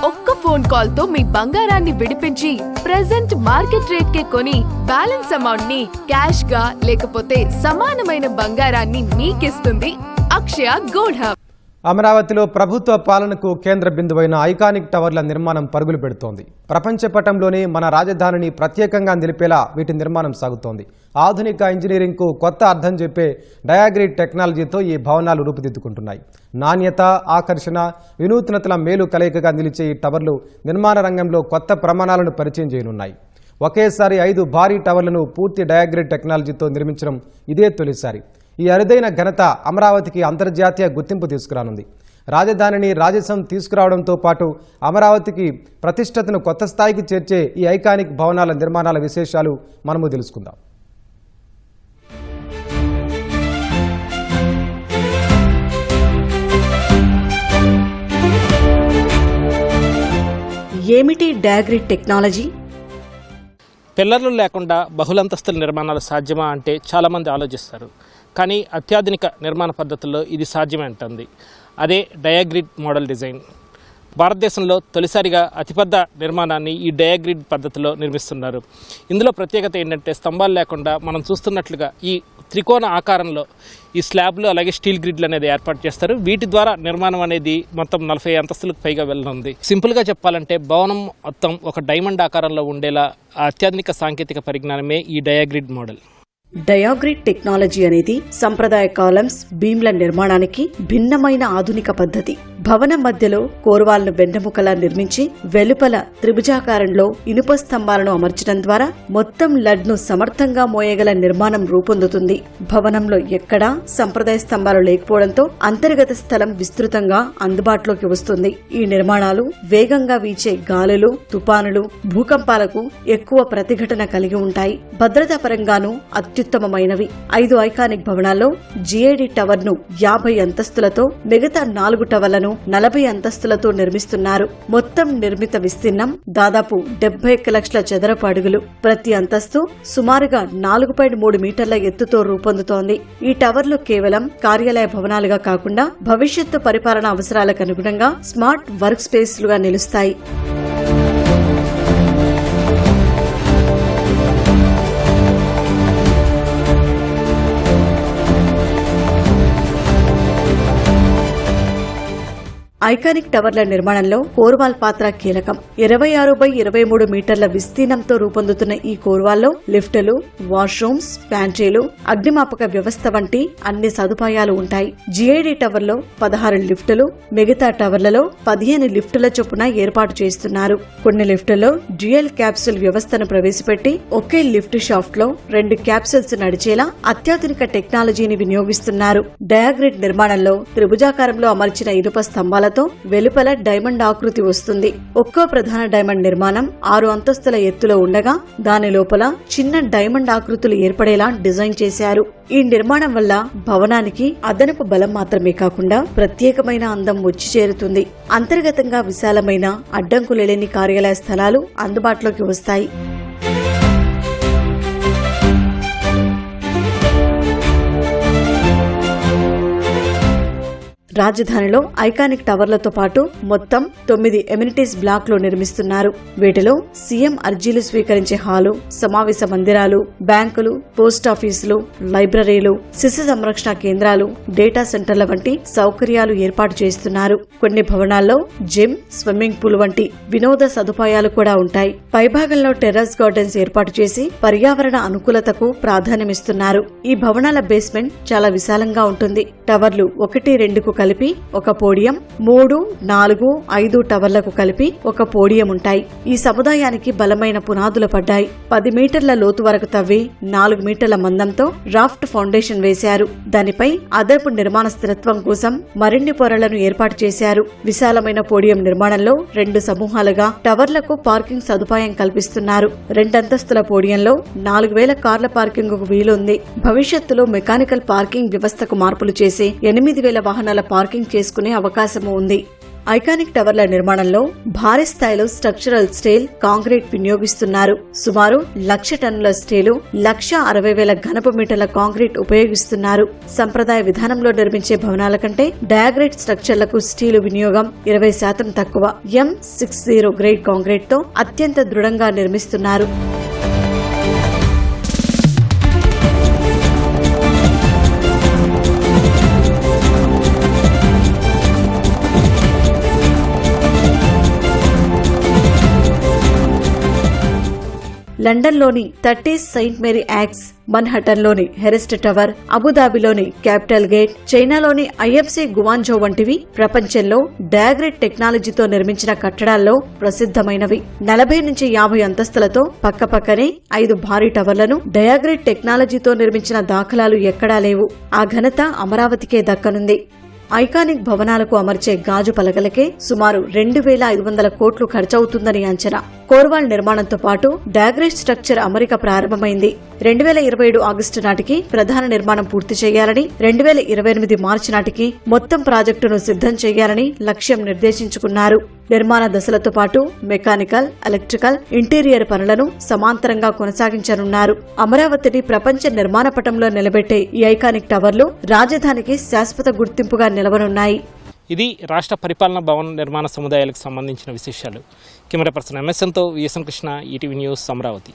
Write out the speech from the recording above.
ఒక్క phone call తో మీ బంగారాన్ని విడిపించి ప్రెజెంట్ మార్కెట్ రేట్ కే కొని బ్యాలెన్స్ అమౌంట్ ని క్యాష్ గా లేకపోతే సమానమైన బంగారాన్ని మీకిస్తుంది అక్షయ గోల్డ్ హబ్. అమరావతిలో ప్రభుత్వ పాలనకు కేంద్ర బిందువైన ఐకానిక్ టవర్ల నిర్మాణం పరుగులు పెడుతోంది. ప్రపంచ పటంలోనే మన రాజధానిని ప్రత్యేకంగా నిలిపేలా వీటి నిర్మాణం సాగుతోంది. ఆధునిక ఇంజనీరింగ్కు కొత్త అర్థం చెప్పే డయాగ్రిడ్ టెక్నాలజీతో ఈ భవనాలు రూపుదిద్దుకుంటున్నాయి. నాణ్యత, ఆకర్షణ, వినూత్నతల మేలు కలయికగా నిలిచే ఈ టవర్లు నిర్మాణ రంగంలో కొత్త ప్రమాణాలను పరిచయం చేయనున్నాయి. ఒకేసారి 5 భారీ టవర్లను పూర్తి డయాగ్రిడ్ టెక్నాలజీతో నిర్మించడం ఇదే తొలిసారి. ఈ అరుదైన ఘనత అమరావతికి అంతర్జాతీయ గుర్తింపు తీసుకురానుంది. రాజధానిని రాజసం తీసుకురావడంతో పాటు అమరావతికి ప్రతిష్టతను కొత్త స్థాయికి చేర్చే ఈ ఐకానిక్ భవనాల నిర్మాణాల విశేషాలు మనము తెలుసుకుందాం. ఏమిటి డయాగ్రిడ్ టెక్నాలజీ? పిల్లర్లు లేకుండా బహుళంతస్తుల నిర్మాణాలు సాధ్యమా అంటే చాలామంది ఆలోచిస్తారు. కానీ అత్యాధునిక నిర్మాణ పద్ధతుల్లో ఇది సాధ్యమే అంటుంది. అదే డయాగ్రిడ్ మోడల్ డిజైన్. భారతదేశంలో తొలిసారిగా అతిపెద్ద నిర్మాణాన్ని ఈ డయాగ్రిడ్ పద్ధతిలో నిర్మిస్తున్నారు. ఇందులో ప్రత్యేకత ఏంటంటే స్తంభాలు లేకుండా మనం చూస్తున్నట్లుగా ఈ త్రికోణ ఆకారంలో ఈ స్లాబ్లు అలాగే స్టీల్ గ్రిడ్లు అనేది ఏర్పాటు చేస్తారు. వీటి ద్వారా నిర్మాణం అనేది మొత్తం 40 అంతస్తులకు పైగా వెళ్ళనుంది. సింపుల్గా చెప్పాలంటే భవనం మొత్తం ఒక డైమండ్ ఆకారంలో ఉండేలా అత్యాధునిక సాంకేతిక పరిజ్ఞానమే ఈ డయాగ్రిడ్ మోడల్. డయాగ్రిడ్ టెక్నాలజీ అనేది సంప్రదాయ కాలమ్స్, బీమ్ల నిర్మాణానికి భిన్నమైన ఆధునిక పద్ధతి. భవనం మధ్యలో కోర్వాల్ను వెన్నెముకలా నిర్మించి వెలుపల త్రిభుజాకారంలో ఇనుప స్తంభాలను అమర్చడం ద్వారా మొత్తం లడ్ను సమర్థంగా మోయగల నిర్మాణం రూపొందుతుంది. భవనంలో ఎక్కడా సంప్రదాయ స్తంభాలు లేకపోవడంతో అంతర్గత స్థలం విస్తృతంగా అందుబాటులోకి వస్తుంది. ఈ నిర్మాణాలు వేగంగా వీచే గాలులు, తుపానులు, భూకంపాలకు ఎక్కువ ప్రతిఘటన కలిగి ఉంటాయి. భద్రతా పరంగానూ అత్యుత్తమమైనవి. 5 ఐకానిక్ భవనాల్లో జిఐడి టవర్ ను 50 అంతస్తులతో, మిగతా 4 టవర్లను 40 అంతస్తులతో నిర్మిస్తున్నారు. మొత్తం నిర్మిత విస్తీర్ణం దాదాపు 71 లక్షల చదరపు అడుగులు. ప్రతి అంతస్తు సుమారుగా 4.3 మీటర్ల ఎత్తుతో రూపొందుతోంది. ఈ టవర్లు కేవలం కార్యాలయ భవనాలుగా కాకుండా భవిష్యత్తు పరిపాలన అవసరాలకు అనుగుణంగా స్మార్ట్ వర్క్ స్పేస్లుగా నిలుస్తాయి. ఐకానిక్ టవర్ల నిర్మాణంలో కోర్వాల్ పాత్ర కీలకం. 26x23 మీటర్ల విస్తీర్ణంతో రూపొందుతున్న ఈ కోర్వాల్లో లిఫ్టులు, వాష్రూమ్స్, ప్యాంట్రీలు, అగ్నిమాపక వ్యవస్థ వంటి అన్ని సదుపాయాలు ఉంటాయి. జిఐడి టవర్లో 16 లిఫ్టులు, మిగతా టవర్లలో 15 లిఫ్టుల చొప్పున ఏర్పాటు చేస్తున్నారు. కొన్ని లిఫ్టుల్లో డ్యూయల్ క్యాప్సూల్ వ్యవస్థను ప్రవేశపెట్టి ఒకే లిఫ్ట్ షాఫ్ట్ లో 2 క్యాప్సూల్స్ నడిచేలా అత్యాధునిక టెక్నాలజీని వినియోగిస్తున్నారు. డయాగ్రిడ్ నిర్మాణంలో త్రిభుజాకారంలో అమర్చిన ఇనుప స్తంభాల వెలుపల డైమండ్ ఆకృతి వస్తుంది. ఒక్కో ప్రధాన డైమండ్ నిర్మాణం 6 అంతస్తుల ఎత్తులో ఉండగా దాని లోపల చిన్న డైమండ్ ఆకృతులు ఏర్పడేలా డిజైన్ చేశారు. ఈ నిర్మాణం వల్ల భవనానికి అదనపు బలం మాత్రమే కాకుండా ప్రత్యేకమైన అందం వచ్చి చేరుతుంది. అంతర్గతంగా విశాలమైన అడ్డంకులేని కార్యాలయ స్థలాలు అందుబాటులోకి వస్తాయి. రాజధానిలో ఐకానిక్ టవర్లతో పాటు మొత్తం 9 ఎమ్యూనిటీస్ బ్లాక్లు నిర్మిస్తున్నారు. వీటిలో సీఎం అర్జీలు స్వీకరించే హాలు, సమావేశ మందిరాలు, బ్యాంకులు, పోస్టాఫీసులు, లైబ్రరీలు, శిశు సంరక్షణ కేంద్రాలు, డేటా సెంటర్ల వంటి సౌకర్యాలు ఏర్పాటు చేస్తున్నారు. కొన్ని భవనాల్లో జిమ్, స్విమ్మింగ్ పూల్ వంటి వినోద సదుపాయాలు కూడా ఉంటాయి. పైభాగంలో టెర్రస్ గార్డెన్స్ ఏర్పాటు చేసి పర్యావరణ అనుకూలతకు ప్రాధాన్యమిస్తున్నారు. ఈ భవనాల బేస్మెంట్ చాలా విశాలంగా ఉంటుంది. టవర్లు 1-2కు కలిపి ఒక పోడియం, 3, 4, 5 టవర్లకు కలిపి ఒక పోడియం ఉంటాయి. ఈ సముదాయానికి బలమైన పునాదులు పడ్డాయి. 10 మీటర్ల లోతు వరకు తవ్వి 4 మీటర్ల మందంతో రాఫ్ట్ ఫౌండేషన్ వేశారు. దానిపై అదనపు నిర్మాణ స్థిరత్వం కోసం మరిన్ని పొరలను ఏర్పాటు చేశారు. విశాలమైన పోడియం నిర్మాణంలో 2 సమూహాలుగా టవర్లకు పార్కింగ్ సదుపాయం కల్పిస్తున్నారు. 2 అంతస్తుల పోడియంలో 4000 కార్ల పార్కింగ్ కు వీలుంది. భవిష్యత్తులో మెకానికల్ పార్కింగ్ వ్యవస్థకు మార్పులు చేసి 8000 వాహనాల పార్కింగ్ చేసుకునే అవకాశం ఉంది. ఐకానిక్ టవర్ల నిర్మాణంలో భారీ స్థాయిలో స్ట్రక్చరల్ స్టీల్, కాంక్రీట్ వినియోగిస్తున్నారు. సుమారు 1,00,000 టన్నుల స్టీలు, 1,60,000 ఘనపు మీటర్ల కాంక్రీట్ ఉపయోగిస్తున్నారు. సంప్రదాయ విధానంలో నిర్మించే భవనాల కంటే డయాగ్రేట్ స్ట్రక్చర్లకు స్టీలు వినియోగం 20% తక్కువ. M60 గ్రేడ్ కాంక్రీట్ తో అత్యంత దృఢంగా నిర్మిస్తున్నారు. లండన్లోని 30 సెయింట్ మేరీ యాక్స్, మన్హటన్లోని హెరెస్ట్ టవర్, అబుదాబిలోని క్యాపిటల్ గేట్, చైనాలోని IFC గువాంజో వంటివి ప్రపంచంలో డయాగ్రేట్ టెక్నాలజీతో నిర్మించిన కట్టడాల్లో ప్రసిద్ధమైనవి. 40 నుంచి 50 అంతస్తులతో పక్కపక్కనే 5 భారీ టవర్లను డయాగ్రేట్ టెక్నాలజీతో నిర్మించిన దాఖలాలు ఎక్కడా లేవు. ఆ ఘనత అమరావతికే దక్కనుంది. ఐకానిక్ భవనాలకు అమర్చే గాజు పలకలకే సుమారు 2,500 కోట్లు ఖర్చవుతుందని అంచనా. కోర్వాల్ నిర్మాణంతో పాటు డయాగ్రేట్ స్ట్రక్చర్ అమరిక ప్రారంభమైంది. 2027 ఆగస్టు నాటికి ప్రధాన నిర్మాణం పూర్తి చేయాలని, 2028 మార్చి నాటికి మొత్తం ప్రాజెక్టును సిద్ధం చేయాలని లక్ష్యం నిర్దేశించుకున్నారు. నిర్మాణ దశలతో పాటు మెకానికల్, ఎలక్ట్రికల్, ఇంటీరియర్ పనులను సమాంతరంగా కొనసాగించనున్నారు. అమరావతిని ప్రపంచ నిర్మాణ పటంలో నిలబెట్టే ఈ ఐకానిక్ టవర్లు రాజధానికి శాశ్వత గుర్తింపుగా నిలవనున్నాయి. ఇది రాష్ట్ర పరిపాలనా భవన నిర్మాణ సముదాయాలకు సంబంధించిన విశేషాలు. కెమెరా పర్సన్ MSNతో VSN Krishna, ETV News, Amaravati.